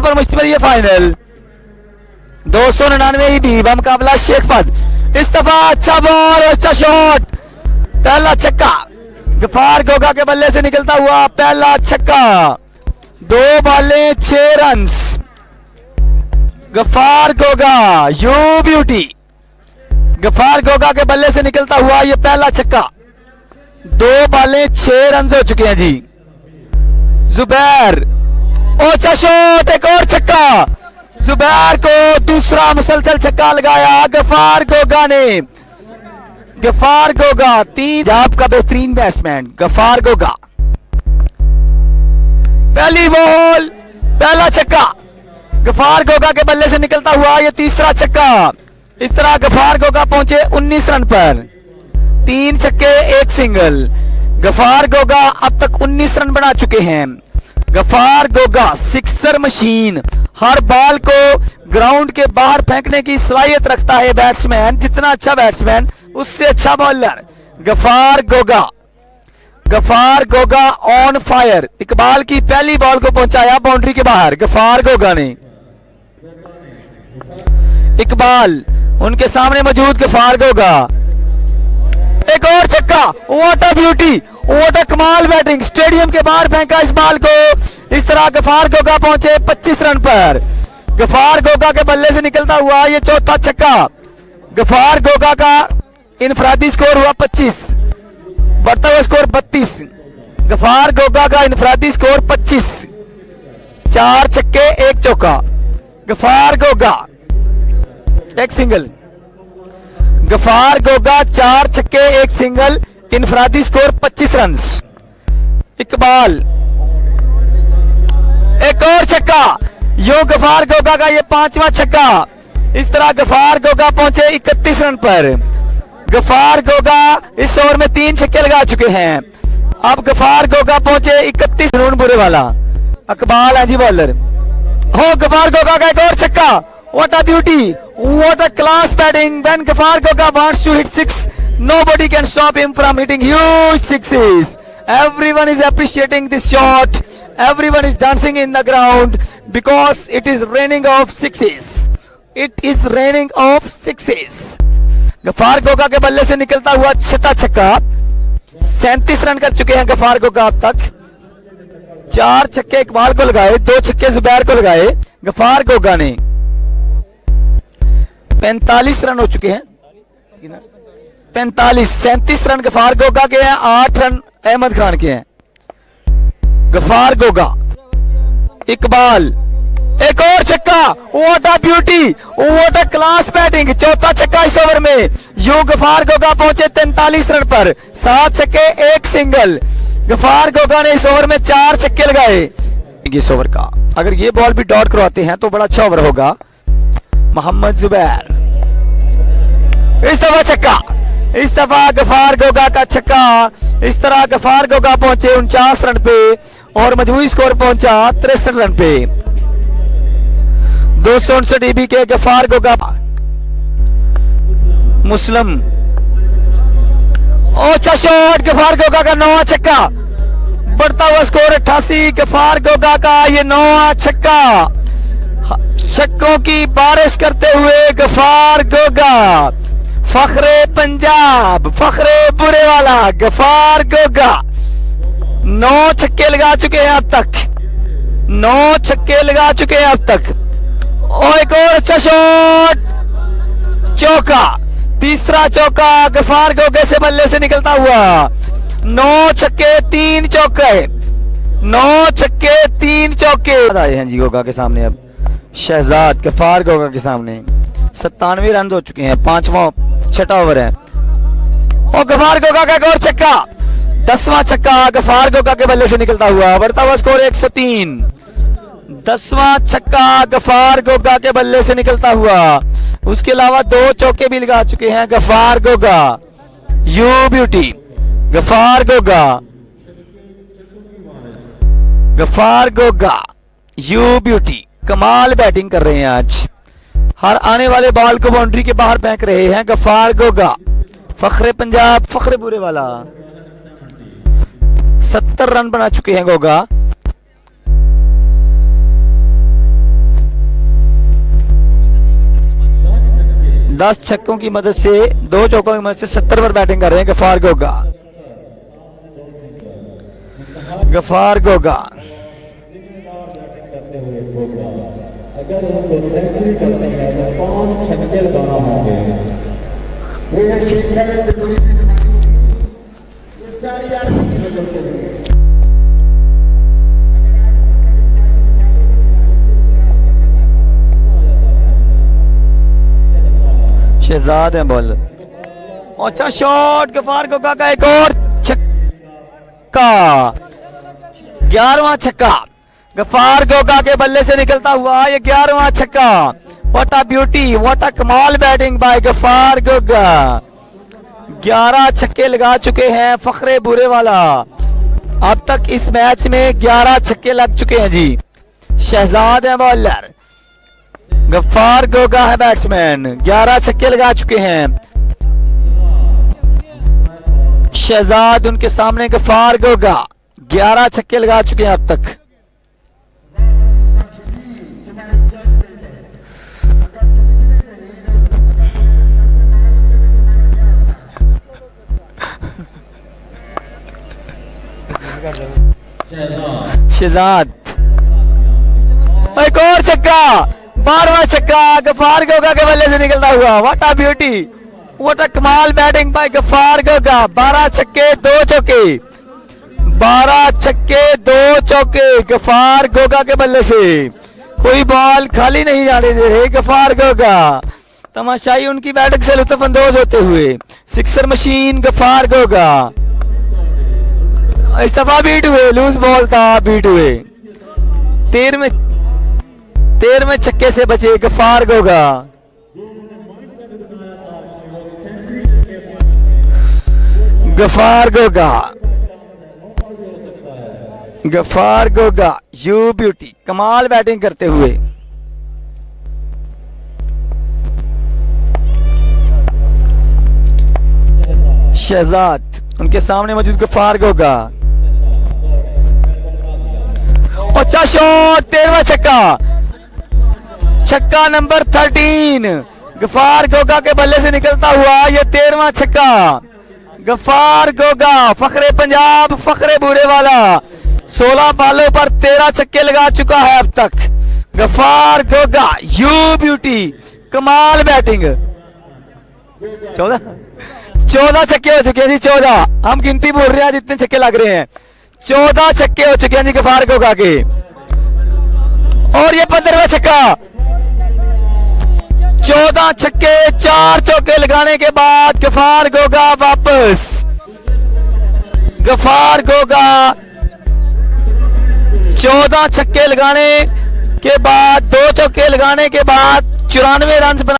Score पर मुश्तमिल ये फाइनल 299 ही मुकाबला शेखफत। इस दफा अच्छा बॉल, अच्छा शॉट, पहला छक्का गफार गोगा के बल्ले से निकलता हुआ पहला छक्का। 2 बॉलें 6 run. Ghaffar Goga you beauty, Ghaffar Goga के बल्ले से निकलता हुआ ये पहला छक्का। 2 बॉलें 6 रन हो चुके हैं जी। जुबैर, अच्छा शॉट, एक और छक्का। जुबैर को दूसरा मुसलसल छक्का लगाया गफार गोगा ने। गफार गोगा 3 पंजाब का बेहतरीन बैट्समैन गफार गोगा। पहली बॉल, पहला छक्का गफार गोगा के बल्ले से निकलता हुआ ये तीसरा छक्का। इस तरह गफार गोगा पहुंचे 19 रन पर, 3 छक्के 1 सिंगल। गफार गोगा अब तक 19 रन बना चुके हैं। गफार गोगा सिक्सर मशीन, हर बॉल को ग्राउंड के बाहर फेंकने की सलाहियत रखता है बैट्समैन। जितना अच्छा बैट्समैन उससे अच्छा bowler Ghaffar Goga. Ghaffar Goga on fire. Iqbal की पहली बॉल को पहुंचाया बाउंड्री के बाहर गफार गोगा ने। इकबाल, उनके सामने मौजूद गफार गोगा। एक और छक्का, what a beauty, what a कमाल बैटिंग। स्टेडियम के बाहर फेंका इस बॉल को। इस तरह गफार गोगा पहुंचे 25 रन पर। गफार गोगा के बल्ले से निकलता हुआ ये चौथा छक्का। गफार गोगा का इनफरादी स्कोर हुआ 25, बढ़ता हुआ स्कोर 32। गफार गोगा का इनफरादी स्कोर 25, 4 छक्के 1 चौका। गफार गोगा एक सिंगल। गफार गोगा 4 छक्के 1 सिंगल, इनफरादी स्कोर 25 रन। इकबाल, एक और छक्का। यो गफार गोगा का ये 5वां छक्का। इस तरह गफार गोगा पहुंचे 31 रन पर। गफार गोगा इस ओवर में 3 छक्के लगा चुके हैं। अब गफार गोगा पहुंचे 31 रन। बुरे वाला इकबाल है जी बॉलर। हो गफार गोगा का एक और छक्का। What a beauty, what a class batting. When Gafar Goga wants to hit 6, nobody can stop him from hitting huge sixes. Everyone is appreciating this shot. Everyone is dancing in the ground because it is raining of sixes. It is raining of sixes. Ghaffar Goga के बल्ले से निकलता हुआ छठा छक्का। 37 run कर चुके हैं गफार गोगा अब तक। 4 छक्के इकबाल को लगाए, 2 छक्के जुबैर को लगाए गफार गोगा ने। 45 रन हो चुके हैं। 37 रन गफार गोगा के हैं, 8 रन अहमद खान के हैं। गफार गोगा, इकबाल, एक और छक्का। What a beauty, what a class batting. चौथा छक्का इस ओवर में। यूं गफार गोगा पहुंचे 43 रन पर, 7 छक्के 1 सिंगल। गफार गोगा ने इस ओवर में 4 छक्के लगाए। इस ओवर का अगर ये बॉल भी डॉट करवाते हैं तो बड़ा अच्छा ओवर होगा। मोहम्मद जुबैर, इस दफा छक्का। इस दफा गफार गोगा का छक्का। इस तरह गफार गोगा पहुंचे 49 रन पे और मजमूई स्कोर पहुंचा 63 रन पे। 259 EB के गफार गोगा। मुस्लिम, अच्छा शॉट, गफार गोगा का 9वां छक्का। बढ़ता हुआ स्कोर 88। गफार गोगा का ये 9वां छक्का। छक्कों की बारिश करते हुए गफार गोगा। फखरे पंजाब, फखरे बुरे वाला गफार गोगा 9 छक्के लगा चुके हैं अब तक। 9 छक्के लगा चुके हैं अब तक। और एक और अच्छा शॉट, चौका, तीसरा चौका गफार गोगे से बल्ले से निकलता हुआ। 9 छक्के 3 चौके, 9 छक्के 3 चौके आए हैं जी गोगा के सामने। अब शहजाद गफार गोगा के सामने 97 रन हो चुके हैं। 6वां ओवर है और गफार गोगा का एक और छक्का। 10वां छक्का गफार गोगा के बल्ले से निकलता हुआ। बढ़ता हुआ स्कोर 103। 10वां छक्का गफार गोगा के बल्ले से निकलता हुआ। उसके अलावा 2 चौके भी लगा चुके हैं Ghaffar Goga. You beauty, Ghaffar Goga, Ghaffar Goga, you beauty. कमाल बैटिंग कर रहे हैं आज। हर आने वाले बॉल को बाउंड्री के बाहर फेंक रहे हैं गफार गोगा। फखरे पंजाब, फखरे बुरे वाला। 70 रन बना चुके हैं गोगा। 10 छक्कों की मदद से 2 चौकों की मदद से 70 पर बैटिंग कर रहे हैं गफार गोगा। गफार गोगा अगर उनको सेंचुरी करते हैं तो 5 छक्के लगाना होंगे। ये शिक्षा में पूरी ये सारी यार की वजह से शहजाद है बॉल। अच्छा शॉट गफार गोगा का एक और छक्का, 11वां छक्का गफार गोगा के बल्ले से निकलता हुआ ये 11वां छक्का। What a beauty, what a कमाल बैटिंग बाय गफार गोगा। 11 छक्के लगा चुके हैं फखरे बुरे वाला। अब तक इस मैच में 11 छक्के लग चुके हैं जी। शहजाद है बॉलर, गफार गोगा है बैट्समैन। 11 छक्के लगा चुके हैं। शहजाद उनके सामने, गफार गोगा 11 छक्के लगा चुके हैं अब तक। शहजाद एक और छक्का, 12वां छक्का गफार गोगा के बल्ले से निकलता हुआ। What a beauty, what a कमाल बैटिंग बाय गफार गोगा। 12 छक्के 2 चौके, 12 छक्के 2 चौके गफार गोगा के बल्ले से। कोई बॉल खाली नहीं जाने दे रहे गफार गोगा। तमाशाई उनकी बैटिंग से लुत्फ अंदोज होते हुए। Sixer machine Ghaffar Goga. इस्तीफा बीट हुए, लूज बॉल था, बीट हुए। 13वें छक्के से बचे गफार गोगा। गफार गोगा, गफार गोगा यू ब्यूटी, कमाल बैटिंग करते हुए। शहजाद उनके सामने मौजूद गफार गोगा। अच्छा शॉट, 13वां छक्का, छक्का नंबर 13 गफार गोगा के बल्ले से निकलता हुआ ये 13वां छक्का। गफार गोगा फखरे पंजाब, फखरे बुरे वाला 16 बालों पर 13 छक्के लगा चुका है अब तक। गफार गोगा यू ब्यूटी, कमाल बैटिंग। 14 छक्के हो चुके हैं जी, 14। हम गिनती बोल रहे हैं जितने छक्के लग रहे हैं। 14 छक्के हो चुके हैं जी गफार गोगा के। और ये 15वां छक्का, 14 छक्के 4 चौके लगाने के बाद गफार गोगा वापस। गफार गोगा 14 छक्के लगाने के बाद, 2 चौके लगाने के बाद 94 रन